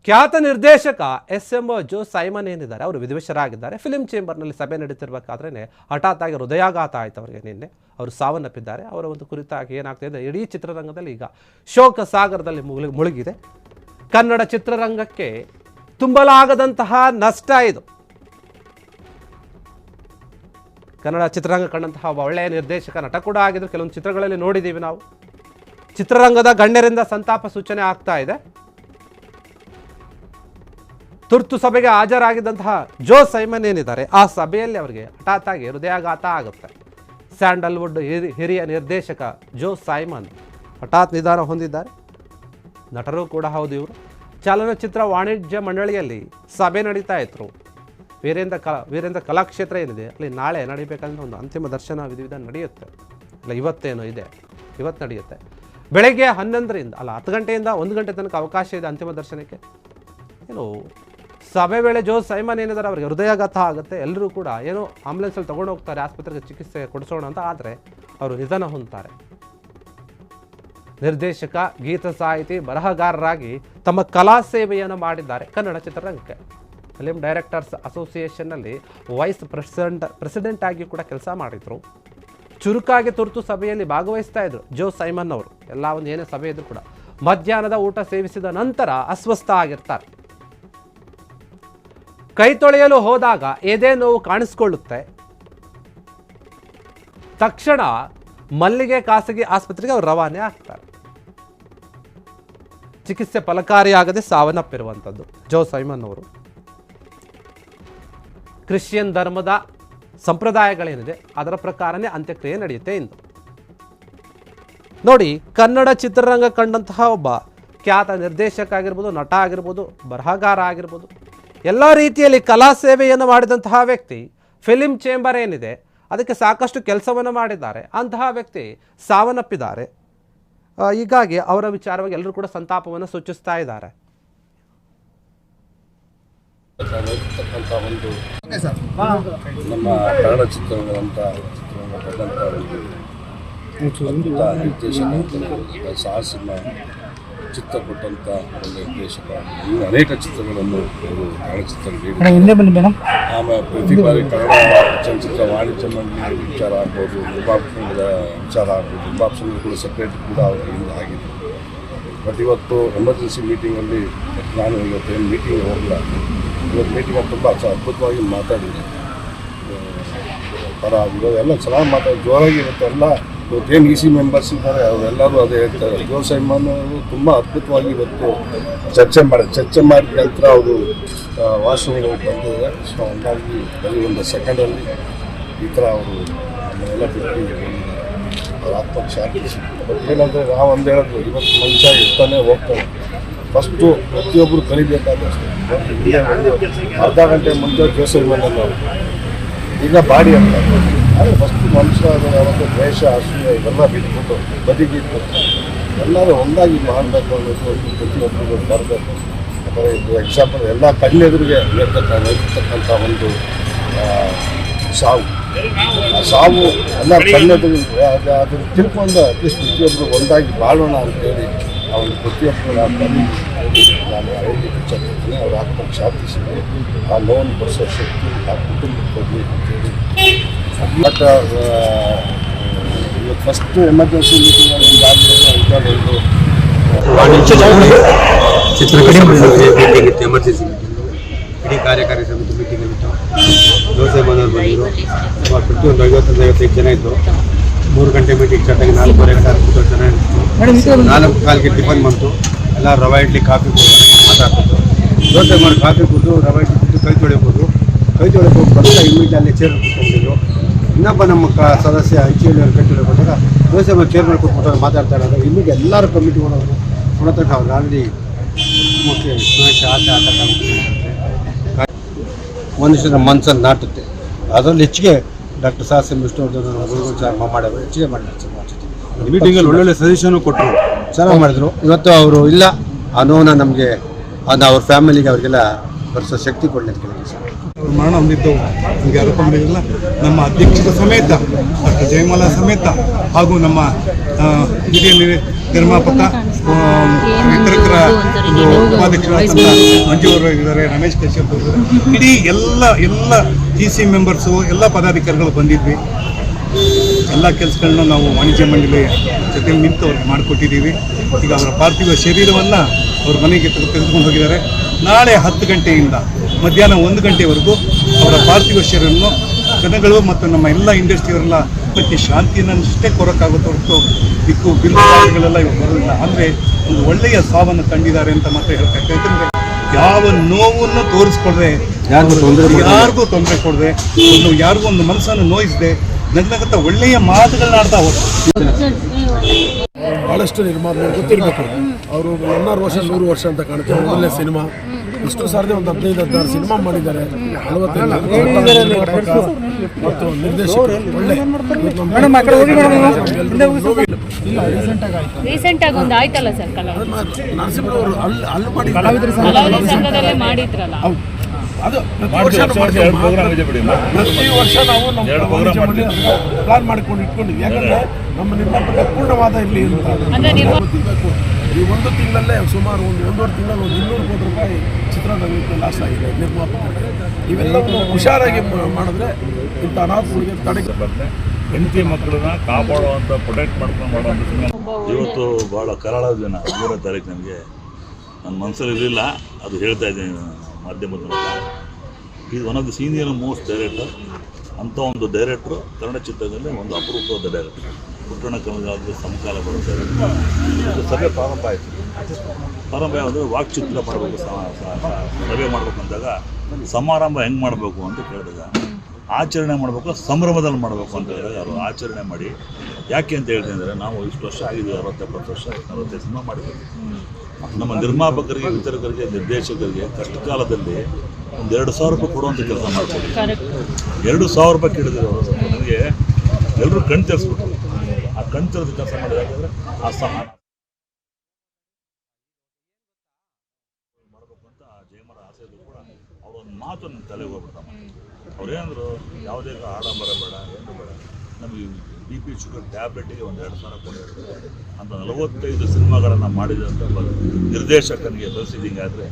ಖ್ಯಾತ ನಿರ್ದೇಶಕ ಎಸ್.ಎಂ. ಜೋ ಸೈಮನ್ ಏನಿದ್ದಾರೆ ಅವರು ವಿಧಿವಶರಾಗಿದ್ದಾರೆ. ಫಿಲ್ಮ್ ಚೇಂಬರ್ನಲ್ಲಿ ಸಭೆ ನಡೀತಿರ್ಬೇಕಾದ್ರೆ ಹಠಾತ್ ಆಗಿ ಹೃದಯಾಘಾತ ಆಯಿತು ಅವರಿಗೆ. ನಿನ್ನೆ ಅವರು ಸಾವನ್ನಪ್ಪಿದ್ದಾರೆ. ಅವರ ಒಂದು ಕುರಿತಾಗಿ ಏನಾಗ್ತಿದೆ, ಇಡೀ ಚಿತ್ರರಂಗದಲ್ಲಿ ಈಗ ಶೋಕ ಸಾಗರದಲ್ಲಿ ಮುಳುಗಿದೆ. ಕನ್ನಡ ಚಿತ್ರರಂಗಕ್ಕೆ ತುಂಬಲಾಗದಂತಹ ನಷ್ಟ ಇದು. ಕನ್ನಡ ಚಿತ್ರರಂಗ ಕಂಡಂತಹ ಒಳ್ಳೆಯ ನಿರ್ದೇಶಕ, ನಟ ಕೂಡ ಆಗಿದ್ರು. ಕೆಲವೊಂದು ಚಿತ್ರಗಳಲ್ಲಿ ನೋಡಿದ್ದೀವಿ ನಾವು. ಚಿತ್ರರಂಗದ ಗಣ್ಯರಿಂದ ಸಂತಾಪ ಸೂಚನೆ ಆಗ್ತಾ ಇದೆ. ತುರ್ತು ಸಭೆಗೆ ಹಾಜರಾಗಿದ್ದಂತಹ ಜೋ ಸೈಮನ್ ಏನಿದ್ದಾರೆ, ಆ ಸಭೆಯಲ್ಲಿ ಅವರಿಗೆ ಹಠಾತ್ ಆಗಿ ಹೃದಯಾಘಾತ ಆಗುತ್ತೆ. ಸ್ಯಾಂಡಲ್ವುಡ್ ಹಿರಿಯ ನಿರ್ದೇಶಕ ಜೋ ಸೈಮನ್ ಹಠಾತ್ ನಿಧನ ಹೊಂದಿದ್ದಾರೆ. ನಟರು ಕೂಡ ಹೌದು ಇವರು. ಚಲನಚಿತ್ರ ವಾಣಿಜ್ಯ ಮಂಡಳಿಯಲ್ಲಿ ಸಭೆ ನಡೀತಾ ಇತ್ತು. ವೀರೇಂದ್ರ ಕಲಾಕ್ಷೇತ್ರ ಏನಿದೆ ಅಲ್ಲಿ ನಾಳೆ ನಡೀಬೇಕಂದ್ರೆ ಒಂದು ಅಂತಿಮ ದರ್ಶನ ವಿಧಿವಿಧಾನ ನಡೆಯುತ್ತೆ. ಇಲ್ಲ ಇವತ್ತೇನೋ ಇದೆ, ಇವತ್ತು ನಡೆಯುತ್ತೆ. ಬೆಳಗ್ಗೆ 11ರಿಂದ 10 ಗಂಟೆಯಿಂದ 1 ಗಂಟೆ ತನಕ ಅವಕಾಶ ಇದೆ ಅಂತಿಮ ದರ್ಶನಕ್ಕೆ. ಏನು ಸಭೆ ವೇಳೆ ಜೋ ಸೈಮನ್ ಏನಿದ್ದಾರೆ ಅವರಿಗೆ ಹೃದಯಾಘಾತ ಆಗುತ್ತೆ. ಎಲ್ಲರೂ ಕೂಡ ಏನೋ ಆಂಬುಲೆನ್ಸಲ್ಲಿ ತೊಗೊಂಡು ಹೋಗ್ತಾರೆ ಆಸ್ಪತ್ರೆಗೆ ಚಿಕಿತ್ಸೆ ಕೊಡಿಸೋಣ ಅಂತ. ಆದರೆ ಅವರು ನಿಧನ ಹೊಂದ್ತಾರೆ. ನಿರ್ದೇಶಕ, ಗೀತ ಸಾಹಿತಿ, ಬರಹಗಾರರಾಗಿ ತಮ್ಮ ಕಲಾ ಸೇವೆಯನ್ನು ಮಾಡಿದ್ದಾರೆ ಕನ್ನಡ ಚಿತ್ರರಂಗಕ್ಕೆ. ಫಿಲ್ಮ್ ಡೈರೆಕ್ಟರ್ಸ್ ಅಸೋಸಿಯೇಷನ್ನಲ್ಲಿ ವೈಸ್ ಪ್ರೆಸಿಡೆಂಟ್ ಆಗಿ ಕೂಡ ಕೆಲಸ ಮಾಡಿದರು. ಚುರುಕಾಗಿ ತುರ್ತು ಸಭೆಯಲ್ಲಿ ಭಾಗವಹಿಸ್ತಾ ಇದ್ರು ಜೋ ಸೈಮನ್ ಅವರು. ಎಲ್ಲ ಒಂದು ಏನೇ ಸಭೆ ಇದ್ರು ಕೂಡ ಮಧ್ಯಾಹ್ನದ ಊಟ ಸೇವಿಸಿದ ನಂತರ ಅಸ್ವಸ್ಥ ಆಗಿರ್ತಾರೆ. ಕೈ ತೊಳೆಯಲು ಹೋದಾಗ ಎದೆ ನೋವು ಕಾಣಿಸ್ಕೊಳ್ಳುತ್ತೆ. ತಕ್ಷಣ ಮಲ್ಲಿಗೆ ಖಾಸಗಿ ಆಸ್ಪತ್ರೆಗೆ ಅವರು ರವಾನೆ ಆಗ್ತಾರೆ. ಚಿಕಿತ್ಸೆ ಫಲಕಾರಿಯಾಗದೆ ಸಾವನ್ನಪ್ಪಿರುವಂಥದ್ದು ಜೋ ಸೈಮನ್ ಅವರು. ಕ್ರಿಶ್ಚಿಯನ್ ಧರ್ಮದ ಸಂಪ್ರದಾಯಗಳೇನಿದೆ ಅದರ ಪ್ರಕಾರನೇ ಅಂತ್ಯಕ್ರಿಯೆ ನಡೆಯುತ್ತೆ ಇಂದು. ನೋಡಿ, ಕನ್ನಡ ಚಿತ್ರರಂಗ ಕಂಡಂತಹ ಒಬ್ಬ ಖ್ಯಾತ ನಿರ್ದೇಶಕ ಆಗಿರ್ಬೋದು, ನಟ ಆಗಿರ್ಬೋದು, ಬರಹಗಾರ ಆಗಿರ್ಬೋದು, ಎಲ್ಲ ರೀತಿಯಲ್ಲಿ ಕಲಾ ಸೇವೆಯನ್ನು ಮಾಡಿದಂತಹ ವ್ಯಕ್ತಿ. ಫಿಲಿಂ ಚೇಂಬರ್ ಏನಿದೆ ಅದಕ್ಕೆ ಸಾಕಷ್ಟು ಕೆಲಸವನ್ನು ಮಾಡಿದ್ದಾರೆ. ಅಂತಹ ವ್ಯಕ್ತಿ ಸಾವನ್ನಪ್ಪಿದ್ದಾರೆ. ಹೀಗಾಗಿ ಅವರ ವಿಚಾರವಾಗಿ ಎಲ್ಲರೂ ಕೂಡ ಸಂತಾಪವನ್ನು ಸೂಚಿಸ್ತಾ ಇದ್ದಾರೆ. ನಮ್ಮ ಕನ್ನಡ ಚಿತ್ರರಂಗದಂಥ ನಿರ್ದೇಶಕ, ಸಾಹಸಿನ ಚಿತ್ರ ಕೊಟ್ಟಂಥ ಒಂದು ನಿರ್ದೇಶಕ. ಅನೇಕ ಚಿತ್ರಗಳನ್ನು ಅವರು ಕನ್ನಡ ಚಿತ್ರದಲ್ಲಿ ಆಮೇಲೆ ಪ್ರತಿ ಬಾರಿ ಕನ್ನಡ ಚಲನಚಿತ್ರ ವಾಣಿಜ್ಯ ಮಂಡಳಿ ವಿಚಾರ ಆಗ್ಬೋದು, ನಿರ್ಮಾಪಕರ ವಿಚಾರ ಆಗ್ಬೋದು, ನಿರ್ಮಾಪಕರು ಕೂಡ ಸಪ್ರೇಟ್ ಕೂಡ ಅವರಿಂದ ಆಗಿದೆ. ಬಟ್ ಇವತ್ತು ಎಮರ್ಜೆನ್ಸಿ ಮೀಟಿಂಗಲ್ಲಿ ನಾನು ಇವತ್ತೇನು ಮೀಟಿಂಗ್ ಹೋಗಲ್ಲ. ಇವತ್ತು ಮೀಟಿಂಗಲ್ಲಿ ತುಂಬ ಅದ್ಭುತವಾಗಿ ಮಾತಾಡಿದೆ. ಪರ ವಿರೋಧ ಎಲ್ಲ ಚೆನ್ನಾಗಿ ಮಾತಾಡಿ ಜೋರಾಗಿ ಇರುತ್ತೆ. ಎಲ್ಲ ಇವತ್ತೇನು ಇ ಸಿ ಮೆಂಬರ್ಸ್ ಇದ್ದಾರೆ ಅವರೆಲ್ಲರೂ ಅದೇ ಹೇಳ್ತಾರೆ. ಜೋ ಸೈಮನ್ ಅವರು ತುಂಬ ಅದ್ಭುತವಾಗಿ ಇವತ್ತು ಚರ್ಚೆ ಮಾಡಿದ ನಂತರ ಅವರು ವಾಶ್ರೂಮ್ಗೆ ಬಂದಿದ್ದಾರೆ. ಸೊ ಹಂಗಾಗಿ ಬರೀ ಒಂದು ಸೆಕೆಂಡಲ್ಲಿ ಈ ಥರ ಅವರು ನಮ್ಮನ್ನೆಲ್ಲ ಬಿಟ್ಟು ಅವ್ರ ಆತ್ಮಕ್ಕೆ ಶಾಂತಿ ಸಿಗ್ತದೆ. ಬಟ್ ಏನಂದರೆ ನಾವು ಒಂದು ಹೇಳಿದ್ರು, ಇವತ್ತು ಮನುಷ್ಯ ಇರ್ತಾನೆ ಹೋಗ್ತಾನೆ. ಫಸ್ಟು ಪ್ರತಿಯೊಬ್ಬರು ಕಲಿಬೇಕಾದಷ್ಟೇ. ಅರ್ಧ ಗಂಟೆ ಮುಂಚೆ ಜೋ ಸೈಮನ್ ಅವರು ಈಗ ಬಾಡಿ ಅಂತ. ಆದರೆ ಫಸ್ಟ್ ಮನುಷ್ಯ ಯಾವತ್ತೂ ದ್ವೇಷ, ಅಸೂಯೆ ಇವೆಲ್ಲ ಬಿಟ್ಬಿಟ್ಟು ಬದಿಗಿಟ್ಟು ಎಲ್ಲರೂ ಒಂದಾಗಿ ಮಾಡಬೇಕು ಅನ್ನೋದು ಪ್ರತಿಯೊಬ್ಬರಿಗೂ ಬರಬೇಕು. ಆದರೆ ಇದು ಎಕ್ಸಾಂಪಲ್ ಎಲ್ಲ ಕಣ್ಣೆದುರಿಗೆ ಇರ್ತಕ್ಕಂಥ ಒಂದು ಸಾವು. ಆ ಸಾವು ಎಲ್ಲ ಕಣ್ಣೆದುರಿಗೆ ಅದನ್ನು ತಿಳ್ಕೊಂಡು ಅಟ್ಲೀಸ್ಟ್ ಪ್ರತಿಯೊಬ್ಬರು ಒಂದಾಗಿ ಬಾಳೋಣ ಅಂತೇಳಿ ಅವನು ಪ್ರತಿಯೊಬ್ಬರು ನಾನು ಹೇಳಲಿಕ್ಕೆ ಇಚ್ಛಪಡ್ತೀನಿ. ಅವ್ರ ಆತ್ಮಕ್ಕೆ ಶಾಂತಿ ಸಿಗಲಿ, ಆ ನೋವನ್ನು ಬರೆಸೋ ಶಕ್ತಿ ಆ ಕುಟುಂಬಕ್ಕೆ ಕೊಡಲಿ ಅಂತೇಳಿ. ಬಟ್ ಇವತ್ತು ಫಸ್ಟು ಎಮರ್ಜೆನ್ಸಿ ಮೀಟಿಂಗ್ ಆಗಿರೋದು ಮೀಟಿಂಗ್ ಇತ್ತು, ಎಮರ್ಜೆನ್ಸಿ ಮೀಟಿಂಗು. ಇಡೀ ಕಾರ್ಯಕಾರಿ ಸಮಿತಿ ಮೀಟಿಂಗ್ ಇತ್ತು. ಜೋ ಸೈಮನ್ ಅವರು ಬಂದಿದ್ದರು. ಸುಮಾರು ಪ್ರತಿಯೊಂದು 50-55 ಜನ ಇತ್ತು. 3 ಗಂಟೆ ಮೀಟಿಂಗ್ ಸ್ಟಾರ್ಟ್ ಆಗಿ 4:30 ಗಂಟೆ ಕೂತು ಚೆನ್ನಾಗಿತ್ತು. 4:15ಗೆ ಟಿಫನ್ ಬಂತು. ಎಲ್ಲ ರವೆ ಇಡ್ಲಿ, ಕಾಫಿ ಮಾತಾಡ್ತಿದ್ದು. ಜೋ ಸೈಮನ್ ಕಾಫಿ ಕುಡಿದು ರವೆ ಇಡ್ಲಿ ಕುಡಿದು ಕೈ ತೊಳೆಯಬಹುದು. ಕೈ ತೊಳೆಯಕ್ಕೆ ಹೋಗಿ ಬರ್ತಾ ಇಮಿಡಿಯೇಟ್ ಅಲ್ಲಿ ಚೇರ್ ಕೂತ್ಕೊಂಡಿದ್ರು. ಇನ್ನೊಬ್ಬ ನಮ್ಮ ಸದಸ್ಯ ಐಚಿಯಲ್ಲಿ ಕೈ ತೊಳೆಯಕ್ಕೆ ಬಂದಾಗ ಜೋ ಸೈಮನ್ ಚೇರ್ ಮೇಲೆ ಕೂತ್ಬಿಟ್ಟು ಮಾತಾಡ್ತಾ ಇರೋದು. ಇಮಿಡಿಯೇಟ್ ಎಲ್ಲರೂ ಕಮಿಟಿ ಹೋಗೋದು ನೋಡೋತಕ್ಕ ಅವ್ರು ಆಲ್ರೆಡಿ ಮುಖ್ಯ ಒಂದಿಷ್ಟು ನಮ್ಮ ಮನಸ್ಸನ್ನು ನಾಟುತ್ತೆ. ಅದರಲ್ಲಿ ಹೆಚ್ಚಿಗೆ ಡಾಕ್ಟರ್ ಸಾಹಸ ವಿಷ್ಣುವರ್ಧನ್ ಮಾಡೋರು ಹೆಚ್ಚಿಗೆ ಮಾಡಿದ್ರು. ಮೀಟಿಂಗಲ್ಲಿ ಒಳ್ಳೊಳ್ಳೆ ಸಜೆಷನು ಕೊಟ್ಟರು, ಚೆನ್ನಾಗಿ ಮಾಡಿದ್ರು. ಇವತ್ತು ಅವರು ಇಲ್ಲ ಆ ನೋವನ್ನ ನಮಗೆ ಅದು ಅವ್ರ ಫ್ಯಾಮಿಲಿಗೆ ಅವರಿಗೆಲ್ಲ ಬರೆಸೋ ಶಕ್ತಿ ಕೊಡಲಿ ಅಂತ ಕೇಳಿದ್ವಿ ಸರ್. ಅವರು ಮರಣ ಹೊಂದಿದ್ದು ನಮಗೆ ಅನ್ಕೊಂಡಿರಲಿಲ್ಲ. ನಮ್ಮ ಅಧ್ಯಕ್ಷರ ಸಮೇತ, ಡಾಕ್ಟರ್ ಜಯಮಾಲಾ ಸಮೇತ ಹಾಗೂ ನಮ್ಮ ಹಿರಿಯ ನಿರ್ಮಾಪಕ ವಿತರಕರ ಉಪಾಧ್ಯಕ್ಷರಾದಂಥ ಮಂಜು ಅವರು ಇದ್ದಾರೆ, ರಮೇಶ್ ಕಶ್ಯಪ್ ಅವರು ಇದ್ದಾರೆ. ಇಡೀ ಎಲ್ಲ TC ಮೆಂಬರ್ಸು ಎಲ್ಲ ಪದಾಧಿಕಾರಿಗಳು ಬಂದಿದ್ವಿ. ಎಲ್ಲ ಕೆಲಸಗಳನ್ನ ನಾವು ವಾಣಿಜ್ಯ ಮಂಡಳಿ ಜೊತೆ ನಿಂತು ಅವ್ರಿಗೆ ಮಾಡಿಕೊಟ್ಟಿದ್ದೀವಿ. ಈಗ ಅವರ ಪಾರ್ಥಿವ ಶರೀರವನ್ನು ಅವ್ರ ಮನೆಗೆ ತೆಗೆದುಕೊಂಡು ಹೋಗಿದ್ದಾರೆ. ನಾಳೆ 10 ಗಂಟೆಯಿಂದ ಮಧ್ಯಾಹ್ನ 1 ಗಂಟೆವರೆಗೂ ಅವರ ಪಾರ್ಥಿವ ಶರೀರವನ್ನು ಜನಗಳು ಮತ್ತು ನಮ್ಮ ಎಲ್ಲ ಇಂಡಸ್ಟ್ರಿಯವರೆಲ್ಲ ಮತ್ತೆ ಶಾಂತಿಯನ್ನಷ್ಟೇ ಕೋರಕ್ಕಾಗುತ್ತೆ ಹೊರತು ಬಿಲ್ಲುಗಳೆಲ್ಲ ಇವಾಗ ಬರೋದಿಲ್ಲ. ಅಂದರೆ ಒಂದು ಒಳ್ಳೆಯ ಸಾವನ್ನು ಕಂಡಿದ್ದಾರೆ ಅಂತ ಮಾತ್ರ ಹೇಳ್ತಾ ಇದ್ದಾರೆ. ಯಾಕಂದರೆ ಯಾವ ನೋವನ್ನು ತೋರಿಸ್ಕೊಡ್ದೆ, ಯಾರಿಗೂ ತೊಂದರೆ ಕೊಡದೆ, ಯಾರಿಗೂ ಒಂದು ಮನಸ್ಸನ್ನು ನೋಯಿಸದೆ ನಗ್ನಗತ್ತ ಒಳ್ಳೆಯ ಮಾತುಗಳನ್ನ ಆಡ್ತಾ ಹೋಗ್ತಾರೆ. ಭಾಳಷ್ಟು ನಿರ್ಮಾಪಕರು ಗೊತ್ತಿರಬೇಕು. ಅವರು 16 ವರ್ಷ 100 ವರ್ಷ ಅಂತ ಕಾಣುತ್ತೆ. ಮೊದಲನೇ ಸಿನಿಮಾ ಇಷ್ಟು ಸಾರದೆ ಒಂದು 15-16 ಸಿನಿಮಾ ಮಾಡಿದ್ದಾರೆ. 45 ಮತ್ತು ನಿರ್ದೇಶಕರು ಒಳ್ಳೆ ರೀಸೆಂಟ್ ಆಗಿ ಒಂದು ಆಯ್ತಲ್ಲ ಸರ್, ನರಸಿಂಹ ಅವರು ಅಲ್ಲಿ ಮಾಡಿ ಕಲಾವಿದರ ಸಂಘದಲ್ಲೇ ಮಾಡಿದ್ರಲ್ಲ. ಅದು ಪ್ರತಿ ವರ್ಷ ನಾವು ಪ್ಲಾನ್ ಮಾಡ್ಕೊಂಡು ಇಟ್ಕೊಂಡಿದ್ವಿ. ಯಾಕಂದ್ರೆ ನಮ್ಮ ನಿರ್ಮಾಪಕ ಪೂರ್ಣವಾದ ಇರಲಿ ಅಂತ. ಈ ಒಂದು ತಿಂಗಳಲ್ಲೇ ಸುಮಾರು 1.5 ತಿಂಗಳಲ್ಲಿ 200 ಕೋಟಿ ರೂಪಾಯಿ ಚಿತ್ರರಂಗಕ್ಕೆ ಲಾಸ್ ಆಗಿದೆ ನಿರ್ಮಾಪಕರಿಗೆ. ಇವೆಲ್ಲವೂ ಹುಷಾರಾಗಿ ಮಾಡಿದ್ರೆ ಇಂಥ ಅನಾಹುತಗಳಿಗೆ ತಡೆ ಬರುತ್ತೆ. ಹೆಂಡತಿ ಮಕ್ಕಳನ್ನ ಕಾಪಾಡುವಂಥ ಪ್ರೊಟೆಕ್ಟ್ ಮಾಡ್ಕೊಂಡು ಮಾಡುವಂಥ ಸಿನಿಮಾ. ಇವತ್ತು ಭಾಳ ಕರಾಳ ದಿನ. 3ನೇ ತಾರೀಕು ನನಗೆ ನನ್ನ ಮನಸ್ಸಲ್ಲಿ ಇರಲಿಲ್ಲ, ಅದು ಹೇಳ್ತಾ ಇದ್ದೀನಿ ಮಾಧ್ಯಮದ ಮೂಲಕ. ಇದು one of the senior most director. ಅಂಥ ಒಂದು ಡೈರೆಕ್ಟ್ರು ಕನ್ನಡ ಚಿತ್ರದಲ್ಲಿ ಒಂದು ಅಪರೂಪವಾದ ಡೈರೆಕ್ಟರ್. ಪುಟ್ಟಣ ಕನ್ನಡ ಸಮಕಾಲ ಬರುತ್ತೆ. ಇದು ಸಭೆ ಪ್ರಾರಂಭ ಆಯಿತು. ಪ್ರಾರಂಭ ಯಾವುದಂದ್ರೆ ವಾಕ್ಚಿತ್ರ ಮಾಡಬೇಕು, ಸಭೆ ಮಾಡಬೇಕು ಅಂದಾಗ ಸಮಾರಂಭ ಹೆಂಗೆ ಮಾಡಬೇಕು ಅಂತ ಕೇಳಿದಾಗ, ಆಚರಣೆ ಮಾಡಬೇಕು ಸಂಭ್ರಮದಲ್ಲಿ ಮಾಡಬೇಕು ಅಂತ ಹೇಳಿದಾಗ ಅವರು ಆಚರಣೆ ಮಾಡಿ. ಯಾಕೆ ಅಂತ ಹೇಳ್ತೀನಿ ಅಂದರೆ, ನಾವು ಇಷ್ಟು ವರ್ಷ ಆಗಿದೆ, 60-70 ವರ್ಷ 45 ಸಿನಿಮಾ ಮಾಡಿದ್ದೀವಿ. ನಮ್ಮ ನಿರ್ಮಾಪಕರಿಗೆ, ವಿತರಕರಿಗೆ, ನಿರ್ದೇಶಕರಿಗೆ ಕಷ್ಟ ಕಾಲದಲ್ಲಿ ಒಂದು 2,000 ರೂಪಾಯಿ ಕೊಡುವಂಥ ಕೆಲಸ ಮಾಡ್ತೀವಿ. 2,000 ರೂಪಾಯಿ ಕೇಳಿದ್ರು ಅವರು. ನನಗೆ ಎಲ್ಲರೂ ಕಣ್ ತೆರೆಸ್ಬಿಟ್ರು. ಆ ಕಣ್ ತೆರೆದು ಕೆಲಸ ಮಾಡಿದಾಗಂದರೆ ಆ ಮಾಡಬೇಕು ಅಂತ ಜಯಮರ ಆಸೆಯಲ್ಲೂ ಕೂಡ ಅವರೊಂದು ಮಾತು ನನ್ನ ತಲೆಗೆ ಹೋಗ್ಬಿಡ್ತಮ್ಮ. ಅವ್ರೇನಂದ್ರು, ಯಾವುದೇ ಆಡಂಬರ ಬೇಡ, ಏನು ಬೇಡ, ನಮಗೆ BP ಶುಗರ್ ಟ್ಯಾಬ್ಲೆಟಿಗೆ ಒಂದು 2,000 ಕೊಡಿ ಅಂತ 45 ಸಿನಿಮಾಗಳನ್ನು ಮಾಡಿದಂಥ ನಿರ್ದೇಶಕನಿಗೆ ಪರಿಸ್ಥಿತಿ ಹಿಂಗಾದರೆ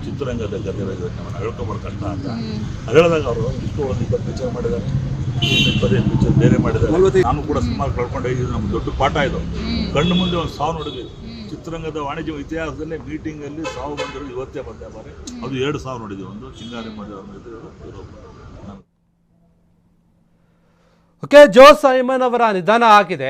ಚಿತ್ರರಂಗದ ಗದ್ದೆ ನಮ್ಮನ್ನು ಹೇಳ್ಕೊಬಾರ್ದು ಕಷ್ಟ ಅಂತ ಹೇಳಿದಾಗ ಅವರು ಇಷ್ಟು ಒಂದು 20 ಪಿಕ್ಚರ್ ಮಾಡಿದ್ದಾರೆ, 25 ಪಿಕ್ಚರ್ ಬೇರೆ ಮಾಡಿದ್ದಾರೆ. ನಾನು ಕೂಡ ಸಿನಿಮಾ ಕಳ್ಕೊಂಡೆ. ಇದು ನಮ್ಗೆ ದೊಡ್ಡ ಪಾಠ. ಇದು ಕಣ್ಣು ಮುಂದೆ ಒಂದು ಸಾವು ನೋಡಿದ್ವಿ. ಚಿತ್ರರಂಗದ ವಾಣಿಜ್ಯ ಇತಿಹಾಸದಲ್ಲೇ ಮೀಟಿಂಗಲ್ಲಿ ಸಾವು ಬಂದಿರೋದು ಇವತ್ತೇ ಬಂದೆ ಬಾರಿ. ಅದು 2 ಸಾವು ನೋಡಿದ್ವಿ. ಒಂದು ಚಿಂಗಾರಿ ಮಾಡಿದ್ರು. ಓಕೆ, ಜೋ ಸೈಮನ್ ಅವರ ನಿಧನ ಆಗಿದೆ.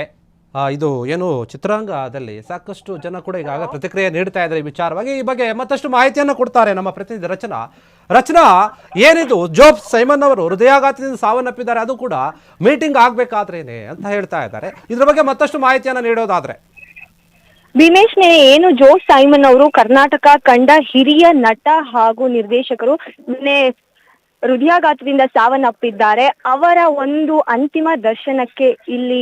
ಇದು ಏನು ಚಿತ್ರರಂಗದಲ್ಲಿ ಸಾಕಷ್ಟು ಜನ ಕೂಡ ಈಗಾಗಲೇ ಪ್ರತಿಕ್ರಿಯೆ ನೀಡ್ತಾ ಇದ್ದಾರೆ ಈ ವಿಚಾರವಾಗಿ. ಈ ಬಗ್ಗೆ ಮತ್ತಷ್ಟು ಮಾಹಿತಿಯನ್ನು ಕೊಡ್ತಾರೆ ನಮ್ಮ ಪ್ರತಿನಿಧಿ ರಚನಾ. ಏನಿದು ಜೋ ಸೈಮನ್ ಅವರು ಹೃದಯಾಘಾತದಿಂದ ಸಾವನ್ನಪ್ಪಿದ್ದಾರೆ, ಅದು ಕೂಡ ಮೀಟಿಂಗ್ ಆಗ್ಬೇಕಾದ್ರೇನೆ ಅಂತ ಹೇಳ್ತಾ ಇದ್ದಾರೆ. ಇದ್ರ ಬಗ್ಗೆ ಮತ್ತಷ್ಟು ಮಾಹಿತಿಯನ್ನು ನೀಡೋದಾದ್ರೆ ಭೀಮೇಶ್, ಏನು ಜೋ ಸೈಮನ್ ಅವರು ಕರ್ನಾಟಕ ಕಂಡ ಹಿರಿಯ ನಟ ಹಾಗೂ ನಿರ್ದೇಶಕರು ನಿನ್ನೆ ಹೃದಯಾಘಾತದಿಂದ ಸಾವನ್ನಪ್ಪಿದ್ದಾರೆ. ಅವರ ಒಂದು ಅಂತಿಮ ದರ್ಶನಕ್ಕೆ ಇಲ್ಲಿ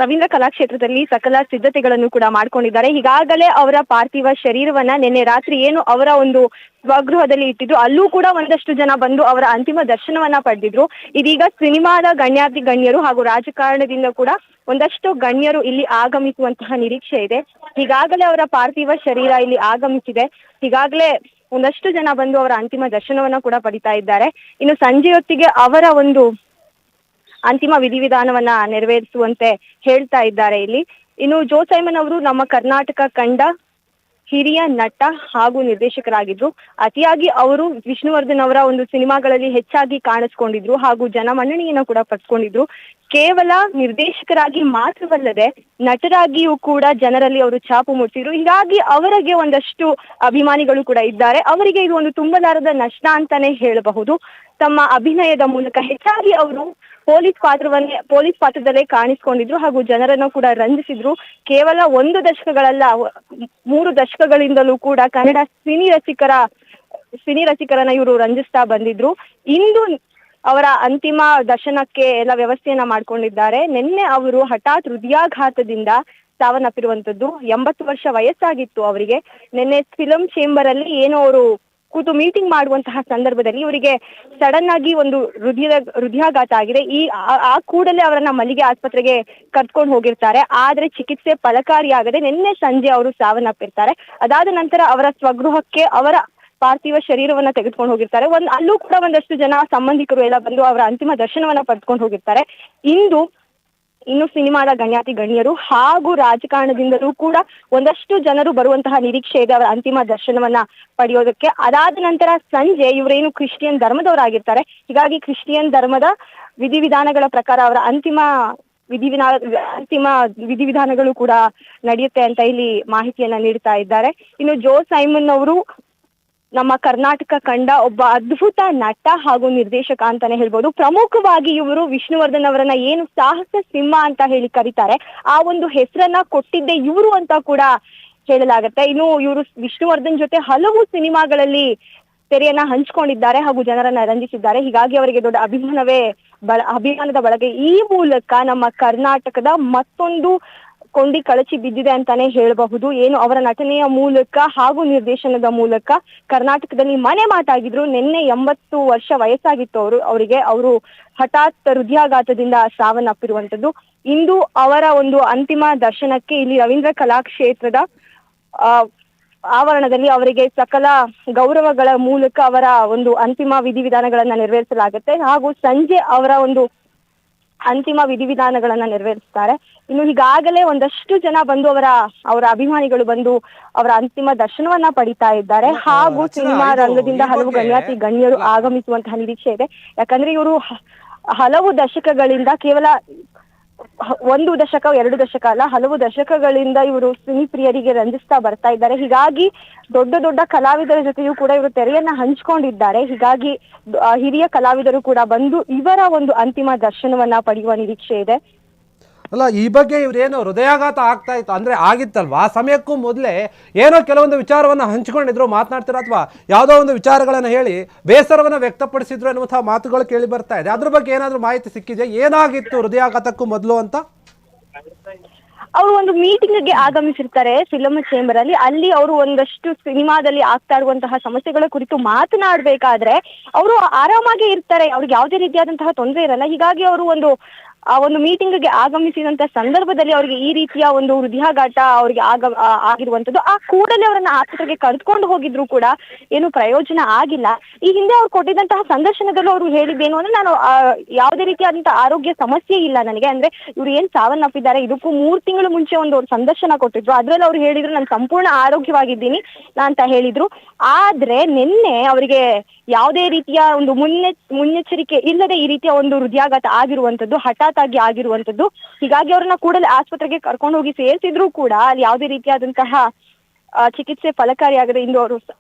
ರವೀಂದ್ರ ಕಲಾಕ್ಷೇತ್ರದಲ್ಲಿ ಸಕಲ ಸಿದ್ಧತೆಗಳನ್ನು ಕೂಡ ಮಾಡ್ಕೊಂಡಿದ್ದಾರೆ. ಈಗಾಗಲೇ ಅವರ ಪಾರ್ಥಿವ ಶರೀರವನ್ನ ನಿನ್ನೆ ರಾತ್ರಿ ಏನು ಅವರ ಒಂದು ಸ್ವಗೃಹದಲ್ಲಿ ಇಟ್ಟಿದ್ರು, ಅಲ್ಲೂ ಕೂಡ ಒಂದಷ್ಟು ಜನ ಬಂದು ಅವರ ಅಂತಿಮ ದರ್ಶನವನ್ನ ಪಡೆದಿದ್ರು. ಇದೀಗ ಸಿನಿಮಾದ ಗಣ್ಯಾತಿ ಗಣ್ಯರು ಹಾಗೂ ರಾಜಕಾರಣದಿಂದ ಕೂಡ ಒಂದಷ್ಟು ಗಣ್ಯರು ಇಲ್ಲಿ ಆಗಮಿಸುವಂತಹ ನಿರೀಕ್ಷೆ ಇದೆ. ಈಗಾಗಲೇ ಅವರ ಪಾರ್ಥಿವ ಶರೀರ ಇಲ್ಲಿ ಆಗಮಿಸಿದೆ. ಈಗಾಗಲೇ ಒಂದಷ್ಟು ಜನ ಬಂದು ಅವರ ಅಂತಿಮ ದರ್ಶನವನ್ನ ಕೂಡ ಪಡಿತಾ ಇದ್ದಾರೆ. ಇನ್ನು ಸಂಜೆ ಹೊತ್ತಿಗೆ ಅವರ ಒಂದು ಅಂತಿಮ ವಿಧಿವಿಧಾನವನ್ನ ನೆರವೇರಿಸುವಂತೆ ಹೇಳ್ತಾ ಇದ್ದಾರೆ ಇಲ್ಲಿ. ಇನ್ನು ಜೋ ಸೈಮನ್ ಅವರು ನಮ್ಮ ಕರ್ನಾಟಕ ಕಂಡ ಹಿರಿಯ ನಟ ಹಾಗೂ ನಿರ್ದೇಶಕರಾಗಿದ್ರು. ಅತಿಯಾಗಿ ಅವರು ವಿಷ್ಣುವರ್ಧನ್ ಅವರ ಒಂದು ಸಿನಿಮಾಗಳಲ್ಲಿ ಹೆಚ್ಚಾಗಿ ಕಾಣಿಸ್ಕೊಂಡಿದ್ರು ಹಾಗೂ ಜನಮನ್ನಣೆಯನ್ನು ಕೂಡ ಪಡ್ಕೊಂಡಿದ್ರು. ಕೇವಲ ನಿರ್ದೇಶಕರಾಗಿ ಮಾತ್ರವಲ್ಲದೆ ನಟರಾಗಿಯೂ ಕೂಡ ಜನರಲ್ಲಿ ಅವರು ಛಾಪು ಮೂಡಿಸಿದ್ರು. ಹೀಗಾಗಿ ಅವರಿಗೆ ಒಂದಷ್ಟು ಅಭಿಮಾನಿಗಳು ಕೂಡ ಇದ್ದಾರೆ. ಅವರಿಗೆ ಇದು ಒಂದು ತುಂಬಲಾರದ ನಷ್ಟ ಅಂತಾನೆ ಹೇಳಬಹುದು. ತಮ್ಮ ಅಭಿನಯದ ಮೂಲಕ ಹೆಚ್ಚಾಗಿ ಅವರು ಪೊಲೀಸ್ ಪಾತ್ರದಲ್ಲೇ ಕಾಣಿಸ್ಕೊಂಡಿದ್ರು ಹಾಗೂ ಜನರನ್ನು ಕೂಡ ರಂಜಿಸಿದ್ರು. ಕೇವಲ 1 ದಶಕಗಳಲ್ಲ, 3 ದಶಕಗಳಿಂದಲೂ ಕೂಡ ಕನ್ನಡ ಸಿನಿ ರಸಿಕರನ್ನ ಇವರು ರಂಜಿಸ್ತಾ ಬಂದಿದ್ರು. ಇಂದು ಅವರ ಅಂತಿಮ ದರ್ಶನಕ್ಕೆ ಎಲ್ಲ ವ್ಯವಸ್ಥೆಯನ್ನ ಮಾಡ್ಕೊಂಡಿದ್ದಾರೆ. ನಿನ್ನೆ ಅವರು ಹಠಾತ್ ಹೃದಯಾಘಾತದಿಂದ ಸಾವನ್ನಪ್ಪಿರುವಂತದ್ದು. 80 ವರ್ಷ ವಯಸ್ಸಾಗಿತ್ತು ಅವರಿಗೆ. ನಿನ್ನೆ ಫಿಲಂ ಚೇಂಬರ್ ಅಲ್ಲಿ ಏನೋ ಅವರು ಕೂತು ಮೀಟಿಂಗ್ ಮಾಡುವಂತಹ ಸಂದರ್ಭದಲ್ಲಿ ಇವರಿಗೆ ಸಡನ್ ಆಗಿ ಒಂದು ಹೃದಯಾಘಾತ ಆಗಿದೆ. ಆ ಕೂಡಲೇ ಅವರನ್ನ ಮಲ್ಲಿಗೆ ಆಸ್ಪತ್ರೆಗೆ ಕರ್ಕೊಂಡು ಹೋಗಿರ್ತಾರೆ. ಆದ್ರೆ ಚಿಕಿತ್ಸೆ ಫಲಕಾರಿಯಾಗದೆ ನಿನ್ನೆ ಸಂಜೆ ಅವರು ಸಾವನ್ನಪ್ಪಿರ್ತಾರೆ. ಅದಾದ ನಂತರ ಅವರ ಸ್ವಗೃಹಕ್ಕೆ ಅವರ ಪಾರ್ಥಿವ ಶರೀರವನ್ನ ತೆಗೆದುಕೊಂಡು ಹೋಗಿರ್ತಾರೆ. ಅಲ್ಲೂ ಕೂಡ ಒಂದಷ್ಟು ಜನ ಸಂಬಂಧಿಕರು ಎಲ್ಲ ಬಂದು ಅವರ ಅಂತಿಮ ದರ್ಶನವನ್ನ ಪಡೆದುಕೊಂಡು ಹೋಗಿರ್ತಾರೆ. ಇನ್ನು ಸಿನಿಮಾದ ಗಣ್ಯರು ಹಾಗೂ ರಾಜಕಾರಣದಿಂದಲೂ ಕೂಡ ಒಂದಷ್ಟು ಜನರು ಬರುವಂತಹ ನಿರೀಕ್ಷೆ ಇದೆ ಅವರ ಅಂತಿಮ ದರ್ಶನವನ್ನ ಪಡೆಯೋದಕ್ಕೆ. ಅದಾದ ನಂತರ ಸಂಜೆ ಇವರೇನು ಕ್ರಿಶ್ಚಿಯನ್ ಧರ್ಮದವರಾಗಿರ್ತಾರೆ, ಹೀಗಾಗಿ ಕ್ರಿಶ್ಚಿಯನ್ ಧರ್ಮದ ವಿಧಿವಿಧಾನಗಳ ಪ್ರಕಾರ ಅವರ ಅಂತಿಮ ವಿಧಿವಿಧಾನಗಳು ಕೂಡ ನಡೆಯುತ್ತೆ ಅಂತ ಇಲ್ಲಿ ಮಾಹಿತಿಯನ್ನ ನೀಡ್ತಾ ಇದ್ದಾರೆ. ಇನ್ನು ಜೋ ಸೈಮನ್ ಅವರು ನಮ್ಮ ಕರ್ನಾಟಕ ಕಂಡ ಒಬ್ಬ ಅದ್ಭುತ ನಟ ಹಾಗೂ ನಿರ್ದೇಶಕ ಅಂತಾನೆ ಹೇಳ್ಬೋದು. ಪ್ರಮುಖವಾಗಿ ಇವರು ವಿಷ್ಣುವರ್ಧನ್ ಅವರನ್ನ ಏನು ಸಾಹಸ ಸಿಂಹ ಅಂತ ಹೇಳಿ ಕರೀತಾರೆ, ಆ ಒಂದು ಹೆಸರನ್ನ ಕೊಟ್ಟಿದ್ದೆ ಇವರು ಅಂತ ಕೂಡ ಹೇಳಲಾಗತ್ತೆ. ಇನ್ನು ಇವರು ವಿಷ್ಣುವರ್ಧನ್ ಜೊತೆ ಹಲವು ಸಿನಿಮಾಗಳಲ್ಲಿ ತೆರೆಯನ್ನ ಹಂಚ್ಕೊಂಡಿದ್ದಾರೆ ಹಾಗೂ ಜನರನ್ನ ರಂಜಿಸಿದ್ದಾರೆ. ಹೀಗಾಗಿ ಅವರಿಗೆ ದೊಡ್ಡ ಅಭಿಮಾನದ ಬಳಕೆ ಈ ಮೂಲಕ ನಮ್ಮ ಕರ್ನಾಟಕದ ಮತ್ತೊಂದು ಕೊಂಡಿ ಕಳಚಿ ಬಿದ್ದಿದೆ ಅಂತಾನೆ ಹೇಳಬಹುದು. ಏನು ಅವರ ನಟನೆಯ ಮೂಲಕ ಹಾಗೂ ನಿರ್ದೇಶನದ ಮೂಲಕ ಕರ್ನಾಟಕದಲ್ಲಿ ಮನೆ ಮಾತಾಗಿದ್ರು. ನಿನ್ನೆ 80 ವರ್ಷ ವಯಸ್ಸಾಗಿತ್ತು ಅವರು ಹಠಾತ್ ಹೃದಯಾಘಾತದಿಂದ ಸಾವನ್ನಪ್ಪಿರುವಂತದ್ದು. ಇಂದು ಅವರ ಒಂದು ಅಂತಿಮ ದರ್ಶನಕ್ಕೆ ಇಲ್ಲಿ ರವೀಂದ್ರ ಕಲಾಕ್ಷೇತ್ರದ ಆವರಣದಲ್ಲಿ ಅವರಿಗೆ ಸಕಲ ಗೌರವಗಳ ಮೂಲಕ ಅವರ ಒಂದು ಅಂತಿಮ ವಿಧಿವಿಧಾನಗಳನ್ನ ನೆರವೇರಿಸಲಾಗುತ್ತೆ ಹಾಗೂ ಸಂಜೆ ಅವರ ಒಂದು ಅಂತಿಮ ವಿಧಿವಿಧಾನಗಳನ್ನ ನೆರವೇರಿಸ್ತಾರೆ. ಇನ್ನು ಈಗಾಗಲೇ ಒಂದಷ್ಟು ಜನ ಬಂದು ಅವರ ಅಭಿಮಾನಿಗಳು ಬಂದು ಅವರ ಅಂತಿಮ ದರ್ಶನವನ್ನ ಪಡಿತಾ ಇದ್ದಾರೆ ಹಾಗೂ ಸಿನಿಮಾ ರಂಗದಿಂದ ಹಲವು ಗಣ್ಯರು ಆಗಮಿಸುವಂತಹ ನಿರೀಕ್ಷೆ ಇದೆ. ಯಾಕಂದ್ರೆ ಇವರು ಹಲವು ದಶಕಗಳಿಂದ ಕೇವಲ 1 ದಶಕ 2 ದಶಕ ಅಲ್ಲ, ಹಲವು ದಶಕಗಳಿಂದ ಇವರು ಸಿನಿ ಪ್ರಿಯರಿಗೆ ರಂಜಿಸ್ತಾ ಬರ್ತಾ ಇದ್ದಾರೆ. ಹೀಗಾಗಿ ದೊಡ್ಡ ಕಲಾವಿದರ ಜೊತೆಯೂ ಕೂಡ ಇವರು ತೆರೆಯನ್ನ ಹಂಚ್ಕೊಂಡಿದ್ದಾರೆ. ಹೀಗಾಗಿ ಹಿರಿಯ ಕಲಾವಿದರು ಕೂಡ ಬಂದು ಇವರ ಒಂದು ಅಂತಿಮ ದರ್ಶನವನ್ನ ಪಡೆಯುವ ನಿರೀಕ್ಷೆ ಇದೆ. ಅಲ್ಲ, ಈ ಬಗ್ಗೆ ಇವ್ರೇನೋ ಹೃದಯಾಘಾತ ಆಗ್ತಾ ಇತ್ತು ಅಂದ್ರೆ ಆಗಿತ್ತಲ್ವಾ, ಆ ಸಮಯಕ್ಕೂ ಮೊದಲೇ ಏನೋ ಕೆಲವೊಂದು ವಿಚಾರವನ್ನು ಹಂಚ್ಕೊಂಡಿದ್ರು, ಮಾತನಾಡ್ತಿರೋ ಅಥವಾ ಯಾವುದೋ ಒಂದು ವಿಚಾರಗಳನ್ನು ಹೇಳಿ ಬೇಸರವನ್ನು ವ್ಯಕ್ತಪಡಿಸಿದ್ರು ಎನ್ನುವಂತಹ ಮಾತುಗಳು ಕೇಳಿ ಬರ್ತಾ ಇದೆ. ಅದ್ರ ಬಗ್ಗೆ ಏನಾದರೂ ಮಾಹಿತಿ ಸಿಕ್ಕಿದೆಯಾ? ಏನಾಗಿತ್ತು ಹೃದಯಾಘಾತಕ್ಕೂ ಮೊದಲು ಅಂತ? ಅವರು ಒಂದು ಮೀಟಿಂಗ್ಗೆ ಆಗಮಿಸಿರ್ತಾರೆ ಫಿಲಂ ಚೇಂಬರ್ ಅಲ್ಲಿ ಅವರು ಒಂದಷ್ಟು ಸಿನಿಮಾದಲ್ಲಿ ಆಗ್ತಾ ಇರುವಂತಹ ಸಮಸ್ಯೆಗಳ ಕುರಿತು ಮಾತನಾಡಬೇಕಾದ್ರೆ ಅವರು ಆರಾಮಾಗಿ ಇರ್ತಾರೆ, ಅವ್ರಿಗೆ ಯಾವುದೇ ರೀತಿಯಾದಂತಹ ತೊಂದರೆ ಇರಲ್ಲ. ಹೀಗಾಗಿ ಅವರು ಒಂದು ಮೀಟಿಂಗ್ಗೆ ಆಗಮಿಸಿದಂತ ಸಂದರ್ಭದಲ್ಲಿ ಅವರಿಗೆ ಈ ರೀತಿಯ ಒಂದು ಹೃದಯಾಘಾತ ಅವರಿಗೆ ಆಗಿರುವಂತದ್ದು. ಆ ಕೂಡಲೇ ಅವರನ್ನ ಆಸ್ಪತ್ರೆಗೆ ಕರೆದುಕೊಂಡು ಹೋಗಿದ್ರು ಕೂಡ ಏನು ಪ್ರಯೋಜನ ಆಗಿಲ್ಲ. ಈ ಹಿಂದೆ ಅವ್ರು ಕೊಟ್ಟಿದ್ದಂತಹ ಸಂದರ್ಶನದಲ್ಲೂ ಅವರು ಹೇಳಿದ್ದೇನು ಅಂದ್ರೆ, ನಾನು ಯಾವುದೇ ರೀತಿಯಾದಂತಹ ಆರೋಗ್ಯ ಸಮಸ್ಯೆ ಇಲ್ಲ ನನಗೆ, ಅಂದ್ರೆ ಇವ್ರು ಏನ್ ಸಾವನ್ನಪ್ಪಿದ್ದಾರೆ ಇದಕ್ಕೂ 3 ತಿಂಗಳು ಮುಂಚೆ ಒಂದು ಸಂದರ್ಶನ ಕೊಟ್ಟಿದ್ರು. ಅದ್ರಲ್ಲಿ ಅವ್ರು ಹೇಳಿದ್ರು ನಾನು ಸಂಪೂರ್ಣ ಆರೋಗ್ಯವಾಗಿದ್ದೀನಿ ಅಂತ ಹೇಳಿದ್ರು. ಆದ್ರೆ ನಿನ್ನೆ ಅವರಿಗೆ ಯಾವುದೇ ರೀತಿಯ ಒಂದು ಮುನ್ನೆಚ್ಚರಿಕೆ ಇಲ್ಲದೆ ಈ ರೀತಿಯ ಒಂದು ಹೃದಯಾಘಾತ ಆಗಿರುವಂತದ್ದು, ಹಠಾತ್ ಆಗಿ ಆಗಿರುವಂತದ್ದು. ಹೀಗಾಗಿ ಅವ್ರನ್ನ ಕೂಡಲೇ ಆಸ್ಪತ್ರೆಗೆ ಕರ್ಕೊಂಡು ಹೋಗಿ ಸೇರಿಸಿದ್ರು ಕೂಡ ಅಲ್ಲಿ ಯಾವುದೇ ರೀತಿಯಾದಂತಹ ಚಿಕಿತ್ಸೆ ಫಲಕಾರಿಯಾಗದೆ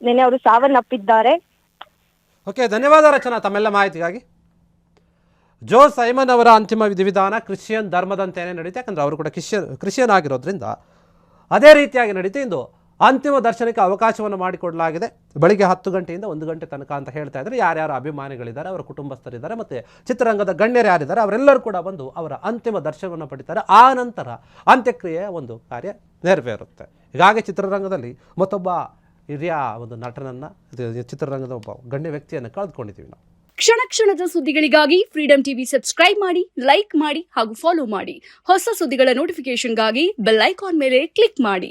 ನಿನ್ನೆ ಅವರು ಸಾವನ್ನಪ್ಪಿದ್ದಾರೆ. ಓಕೆ, ಧನ್ಯವಾದ ರಚನಾ ತಮ್ಮೆಲ್ಲ ಮಾಹಿತಿಗಾಗಿ. ಜೋ ಸೈಮನ್ ಅವರ ಅಂತಿಮ ವಿಧಿವಿಧಾನ ಕ್ರಿಶ್ಚಿಯನ್ ಧರ್ಮದಂತೆಯೇ ನಡೀತೆ, ಯಾಕಂದರೆ ಅವರು ಕೂಡ ಕ್ರಿಶ್ಚಿಯನ್ ಆಗಿರೋದ್ರಿಂದ ಅದೇ ರೀತಿಯಾಗಿ ನಡೀತೆ. ಇಂದು ಅಂತಿಮ ದರ್ಶನಕ್ಕೆ ಅವಕಾಶವನ್ನು ಮಾಡಿಕೊಡಲಾಗಿದೆ. ಬೆಳಿಗ್ಗೆ 10 ಗಂಟೆಯಿಂದ 1 ಗಂಟೆ ತನಕ ಅಂತ ಹೇಳ್ತಾ ಇದ್ದಾರೆ. ಯಾರ್ಯಾರು ಅಭಿಮಾನಿಗಳಿದ್ದಾರೆ, ಅವರ ಕುಟುಂಬಸ್ಥರಿದ್ದಾರೆ ಮತ್ತು ಚಿತ್ರರಂಗದ ಗಣ್ಯರು ಯಾರಿದ್ದಾರೆ ಅವರೆಲ್ಲರೂ ಕೂಡ ಬಂದು ಅವರ ಅಂತಿಮ ದರ್ಶನವನ್ನು ಪಡಿತಾರೆ. ಆ ನಂತರ ಅಂತ್ಯಕ್ರಿಯೆಯ ಒಂದು ಕಾರ್ಯ ನೆರವೇರುತ್ತೆ. ಹೀಗಾಗಿ ಚಿತ್ರರಂಗದಲ್ಲಿ ಮತ್ತೊಬ್ಬ ಹಿರಿಯ ಒಂದು ನಟನನ್ನು, ಚಿತ್ರರಂಗದ ಒಬ್ಬ ಗಣ್ಯ ವ್ಯಕ್ತಿಯನ್ನು ಕಳೆದುಕೊಂಡಿದ್ದೀವಿ ನಾವು. ಕ್ಷಣದ ಸುದ್ದಿಗಳಿಗಾಗಿ ಫ್ರೀಡಂ ಟಿವಿ ಸಬ್ಸ್ಕ್ರೈಬ್ ಮಾಡಿ, ಲೈಕ್ ಮಾಡಿ ಹಾಗೂ ಫಾಲೋ ಮಾಡಿ. ಹೊಸ ಸುದ್ದಿಗಳ ನೋಟಿಫಿಕೇಶನ್ಗಾಗಿ ಬೆಲ್ ಐಕಾನ್ ಮೇಲೆ ಕ್ಲಿಕ್ ಮಾಡಿ.